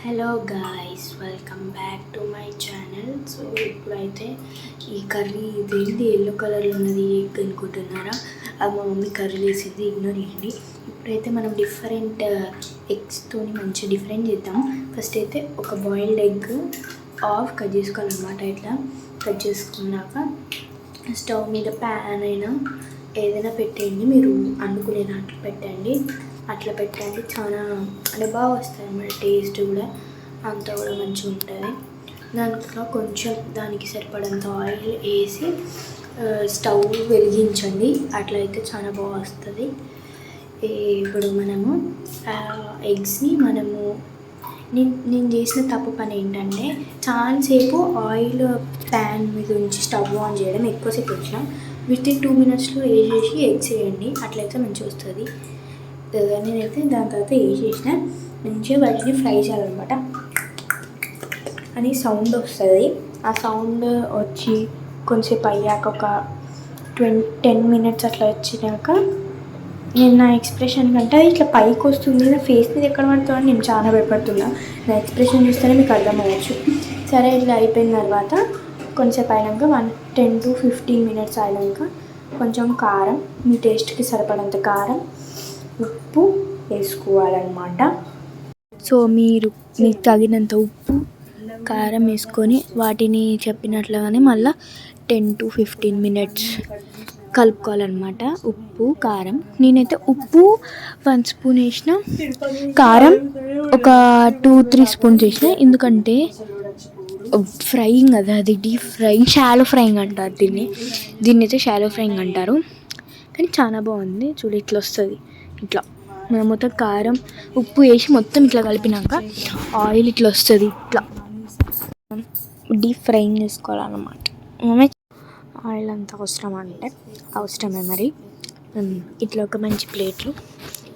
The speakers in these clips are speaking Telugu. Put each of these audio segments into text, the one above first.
Hello guys, welcome back to my channel. So ఇప్పుడైతే ఈ కర్రీ ఇదేంటి ఎల్లో కలర్లో ఉన్నది ఎగ్ అనుకుంటున్నారా? అది మా మమ్మీ కర్రీ వేసింది, ఇగ్నోర్ చేయండి. ఇప్పుడైతే మనం డిఫరెంట్ ఎగ్స్తో మంచి డిఫరెంట్ చేద్దాం. ఫస్ట్ అయితే ఒక బాయిల్డ్ ఎగ్ హాఫ్ కట్ చేసుకోవాలన్నమాట. ఇట్లా కట్ చేసుకున్నాక స్టవ్ మీద ప్యాన్ అయినా ఏదైనా పెట్టండి, మీరు అనుకునే దాంట్లో పెట్టండి. అట్లా పెట్టండి, చాలా అంటే బాగా వస్తుంది అన్నమాట. టేస్ట్ కూడా అంతా కూడా మంచిగా ఉంటుంది. దాంట్లో కొంచెం దానికి సరిపడంత ఆయిల్ వేసి స్టవ్ వెలిగించండి, అట్లయితే చాలా బాగా వస్తుంది. ఇప్పుడు మనము ఎగ్స్ని నేను చేసిన తప్పు పని ఏంటంటే చాలాసేపు ఆయిల్ ప్యాన్ మీద ఉంచి స్టవ్ ఆన్ చేయడం ఎక్కువసేపు వచ్చిన వితిన్ 2 minutesలో వేసేసి ఎగ్స్ వేయండి, అట్లయితే మంచిగా వస్తుంది. నేనైతే దాని తర్వాత వేసేసిన మంచిగా వాటిని ఫ్రై చేయాలన్నమాట అని సౌండ్ వస్తుంది. ఆ సౌండ్ వచ్చి కొంచెంసేపు అయ్యాక ఒక 10 minutes అట్లా వచ్చినాక నేను నా ఎక్స్ప్రెషన్ కంటే ఇట్లా పైకి వస్తుంది, నా ఫేస్ మీద ఎక్కడ పడుతుందని నేను చాలా భయపడుతున్నా. నా ఎక్స్ప్రెషన్ చూస్తేనే మీకు అర్థమవ్వచ్చు. సరే, ఇట్లా అయిపోయిన తర్వాత కొంచెంసేపు అయినాక 10 to 15 minutes అయినాక కొంచెం కారం, మీ టేస్ట్కి సరిపడంత కారం, ఉప్పు వేసుకోవాలన్నమాట. సో మీకు తగినంత ఉప్పు కారం వేసుకొని వాటిని చెప్పినట్లుగానే మళ్ళీ 10 to 15 minutes కలుపుకోవాలన్నమాట. ఉప్పు కారం, నేనైతే ఉప్పు 1 spoon వేసిన, కారం ఒక 2-3 spoons వేసిన. ఎందుకంటే ఫ్రైయింగ్ కదా, అది డీప్ ఫ్రైయింగ్, షాలో ఫ్రైయింగ్ అంటారు దీన్ని అయితే షాలో ఫ్రైయింగ్ అంటారు. కానీ చాలా బాగుంది. చూడు ఇట్లా వస్తుంది. ఇట్లా మనం మొత్తం కారం ఉప్పు వేసి మొత్తం ఇట్లా కలిపినాక ఆయిల్ ఇట్లా వస్తుంది. ఇట్లా డీప్ ఫ్రైయింగ్ చేసుకోవాలన్నమాట. ఆయిల్ అంత అవసరం అంటే అవసరమే మరి. ఇట్లా ఒక మంచి ప్లేట్లు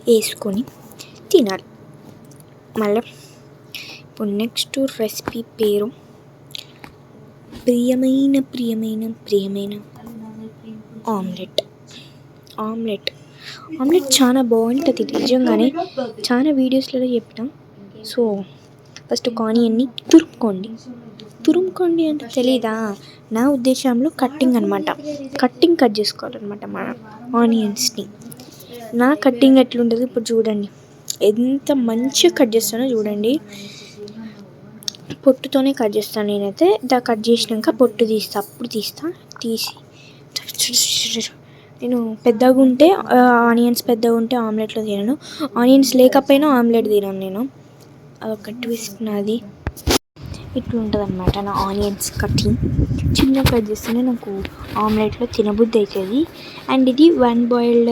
వేసుకొని తినాలి. మళ్ళీ ఇప్పుడు నెక్స్ట్ రెసిపీ పేరు ప్రియమైన ఆమ్లెట్ చాలా బాగుంటుంది నిజంగానే. చాలా వీడియోస్లలో చెప్పిన. సో ఫస్ట్ ఒక ఆనియన్ని తురుముకోండి అంటే తెలీదా? నా ఉద్దేశంలో కట్ చేసుకోవాలన్నమాట మన ఆనియన్స్ని. నా కట్టింగ్ ఎట్లుంటుంది ఇప్పుడు చూడండి, ఎంత మంచిగా కట్ చేస్తానో చూడండి. పొట్టుతోనే కట్ చేస్తాను నేనైతే. కట్ చేసినాక పొట్టు తీసి నేను పెద్దగా ఉంటే ఆనియన్స్ పెద్దగా ఉంటే ఆమ్లెట్లో తినను, ఆనియన్స్ లేకపోయినా ఆమ్లెట్ తినను నేను. అదొక ట్విస్ట్ నాది. ఇట్లా ఉంటుంది అన్నమాట నా ఆనియన్స్ కటింగ్. చిన్న కట్ చేస్తేనే నాకు ఆమ్లెట్లో తినబుద్ధి అవుతుంది. అండ్ ఇది 1 boiled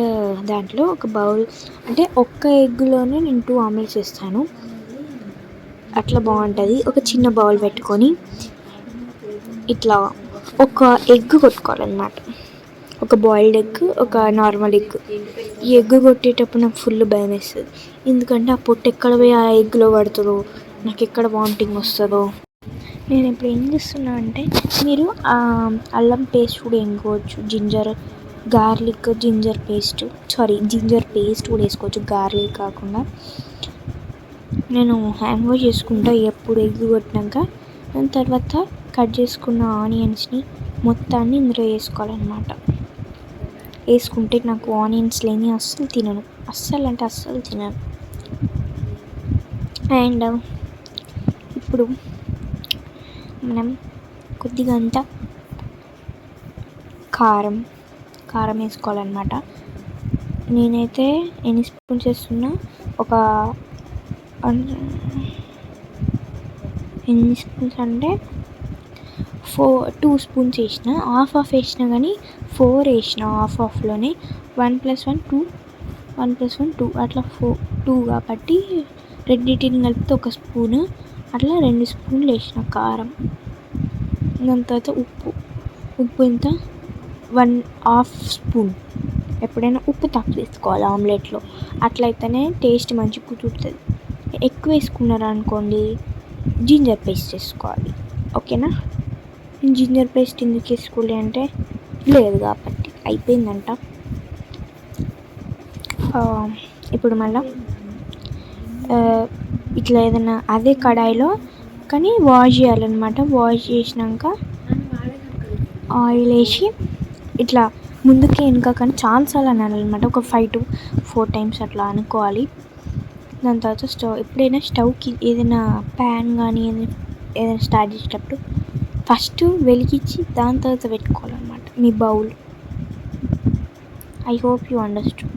దాంట్లో ఒక బౌల్, అంటే ఒక్క ఎగ్లోనే నేను 2 ఆమ్లెట్స్ వేస్తాను, అట్లా బాగుంటుంది. ఒక చిన్న బౌల్ పెట్టుకొని ఇట్లా ఒక ఎగ్ కొట్టుకోవాలన్నమాట. ఒక బాయిల్డ్ ఎగ్, ఒక నార్మల్ ఎగ్. ఈ ఎగ్ కొట్టేటప్పుడు నాకు ఫుల్ భయం వేస్తుంది, ఎందుకంటే ఆ పొట్టు ఎక్కడ పోయి ఆ ఎగ్లో పడుతుందో, నాకు ఎక్కడ వామిటింగ్ వస్తుందో. నేను ఇప్పుడు ఏం చేస్తున్నా అంటే, మీరు అల్లం పేస్ట్ కూడా వేసుకోవచ్చు, జింజర్ పేస్ట్ కూడా వేసుకోవచ్చు, గార్లిక్ కాకుండా. నేను హ్యాండ్ వాష్ చేసుకుంటా ఎప్పుడు ఎగ్ కొట్టినాక. దాని తర్వాత కట్ చేసుకున్న ఆనియన్స్ని మొత్తాన్ని ఇందులో వేసుకోవాలన్నమాట. వేసుకుంటే నాకు ఆనియన్స్ లేని అస్సలు తినను. అండ్ ఇప్పుడు మనం కొద్దిగా అంతా కారం వేసుకోవాలన్నమాట. నేనైతే ఎన్ని స్పూన్స్ వేస్తున్నా, ఎన్ని స్పూన్స్ అంటే 2 spoons వేసిన. హాఫ్ వేసిన, కానీ 4 వేసిన. హాఫ్లోనే 1 + 1 2, 1 + 1 2, అట్లా 2 కాబట్టి రెండింటిని కలిపితే 1 spoon, అట్లా 2 spoons వేసిన కారం. దాని తర్వాత ఉప్పు ఎంత, 1/2 spoon. ఎప్పుడైనా ఉప్పు తక్కువ వేసుకోవాలి ఆమ్లెట్లో, అట్లయితేనే టేస్ట్ మంచిగా కుదురుతుంది. ఎక్కువ వేసుకున్నారనుకోండి జింజర్ పేస్ట్ వేసుకోవాలి, ఓకేనా? జింజర్ పేస్ట్ ఎందుకు వేసుకోవాలి అంటే లేదు కాబట్టి అయిపోయిందంట. ఇప్పుడు మళ్ళీ ఇట్లా ఏదైనా అదే కడాయిలో కానీ వాష్ చేయాలన్నమాట. వాష్ చేసినాక ఆయిల్ వేసి ఇట్లా ముందుకి వెనుక కానీ చాలాసార్లు అనాలన్నమాట. ఒక 5 to 4 times అట్లా అనుకోవాలి. దాని తర్వాత ఎప్పుడైనా స్టవ్కి ఏదైనా ప్యాన్ కానీ ఏదైనా స్టార్ట్ చేసేటప్పుడు ఫస్ట్ వెలిగించి దాని తర్వాత పెట్టుకోవాలన్నమాట మీ bowl. I hope you understand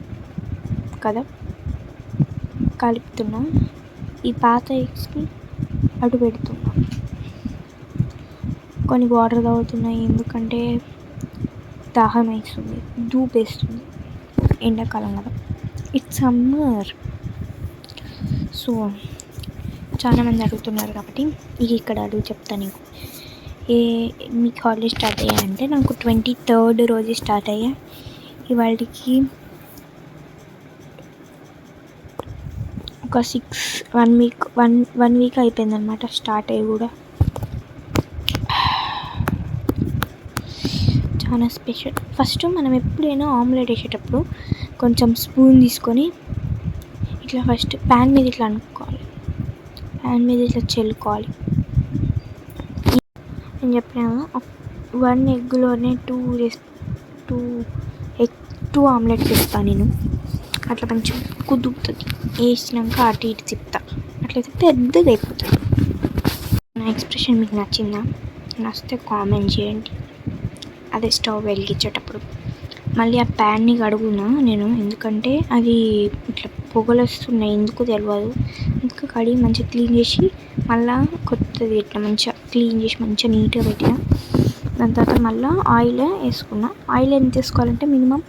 కదా. కలుపుతున్నా, ఈ పాత ఎగ్స్ని అటు పెడుతున్నా, కొన్ని వాటర్ తాగుతున్నాయి ఎందుకంటే దాహం వేస్తుంది, ధూపేస్తుంది, ఎండాకాలం కదా, ఇట్స్ సమ్మర్. సో చాలామంది అడుగుతున్నారు కాబట్టి ఇక్కడ అడుగు చెప్తాను నీకు. మీకు హాలిడే స్టార్ట్ అయ్యాయంటే నాకు 23rd రోజు స్టార్ట్ అయ్యా. ఇవాళకి ఒక 1 వీక్ అయిపోయిందనమాట స్టార్ట్ అయ్యి కూడా. చాలా స్పెషల్. ఫస్ట్ మనం ఎప్పుడైనా ఆమ్లెట్ వేసేటప్పుడు కొంచెం స్పూన్ తీసుకొని ఇట్లా ఫస్ట్ ప్యాన్ మీద ఇట్లా అనుకోవాలి, ప్యాన్ మీద ఇట్లా చల్లుకోవాలి. నేను చెప్పిన 1 ఎగ్లోనే 2 ఆమ్లెట్స్ వేస్తాను నేను. అట్లా కొంచెం కుదుపుతుంది, వేసినాక అటు ఇటు తిప్పుతా, అట్లయితే పెద్దగా అయిపోతుంది. నా ఎక్స్ప్రెషన్ మీకు నచ్చిందా? నచ్చితే కామెంట్ చేయండి. అదే స్టవ్ వెలిగించేటప్పుడు మళ్ళీ ఆ ప్యాన్ని కడుగునా నేను, ఎందుకంటే అది ఇట్లా పొగలు వస్తున్నాయి ఎందుకు తెలియదు. ఇంకా కడిగి మంచిగా క్లీన్ చేసి మళ్ళీ కొత్తది ఇట్లా మంచిగా క్లీన్ చేసి మంచిగా నీట్గా పెట్టిన. దాని తర్వాత మళ్ళీ ఆయిల్ వేసుకున్నా. ఆయిల్ ఎంత వేసుకోవాలంటే మినిమం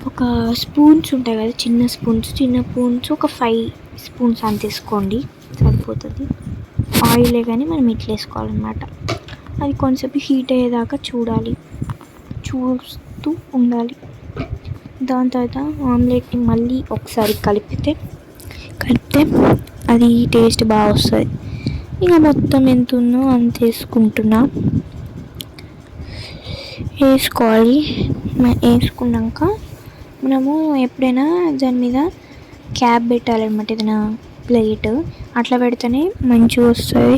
ఒక స్పూన్స్ ఉంటాయి కదా, చిన్న స్పూన్స్ ఒక 5 స్పూన్స్ అంత వేసుకోండి సరిపోతుంది. ఆయిలే కానీ మనం ఇట్లా వేసుకోవాలన్నమాట. అది కొంచెంసేపు హీట్ అయ్యేదాకా చూస్తూ ఉండాలి. దాని తర్వాత ఆమ్లెట్ని మళ్ళీ ఒకసారి కలిపితే అది టేస్ట్ బాగా వస్తుంది. ఇక మొత్తం ఎంత ఉందో అంత వేసుకోవాలి. వేసుకున్నాక మనము ఎప్పుడైనా దాని మీద క్యాప్ పెట్టాలన్నమాట, ఏదైనా ప్లేట్ అట్లా పెడితేనే మంచిగా వస్తుంది,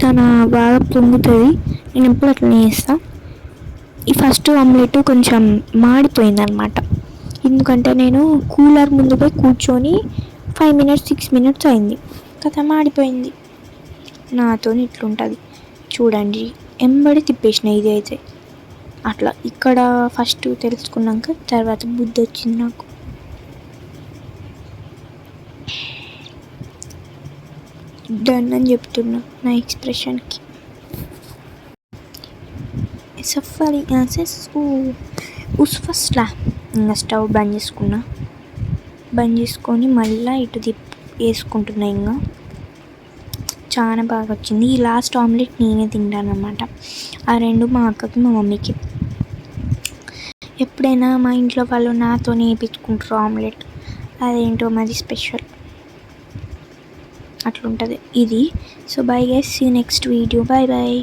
తన బాగా పొంగుతుంది. నేను ఎప్పుడు అట్లనే చేస్తాను. ఈ ఫస్ట్ ఆమ్లెట్ కొంచెం మాడిపోయిందనమాట, ఎందుకంటే నేను కూలర్ ముందు పోయి కూర్చొని 5 minutes 6 minutes అయింది కదా, మాడిపోయింది. నాతో ఇట్లుంటుంది చూడండి, ఎంబడి తిప్పేసిన. ఇది అయితే అట్లా ఇక్కడ ఫస్ట్ తెలుసుకున్నాక తర్వాత బుద్ధి వచ్చింది నాకు. డన్ అని చెప్తున్నా నా ఎక్స్ప్రెషన్కి. సఫారీ ఫస్ట్లా ఇంకా స్టవ్ బంద్ చేసుకొని మళ్ళీ ఇటు వేసుకుంటున్నా. ఇంకా చాలా బాగా వచ్చింది. ఈ లాస్ట్ ఆమ్లెట్ నేనే తింటాను అన్నమాట. ఆ 2 మా అక్కకి మా మమ్మీకి. ఎప్పుడైనా మా ఇంట్లో వాళ్ళు నాతోనే వేయించుకుంటారు ఆమ్లెట్, అదేంటో మాది స్పెషల్ అట్లుంటుంది ఇది. So bye guys, see you next video. Bye.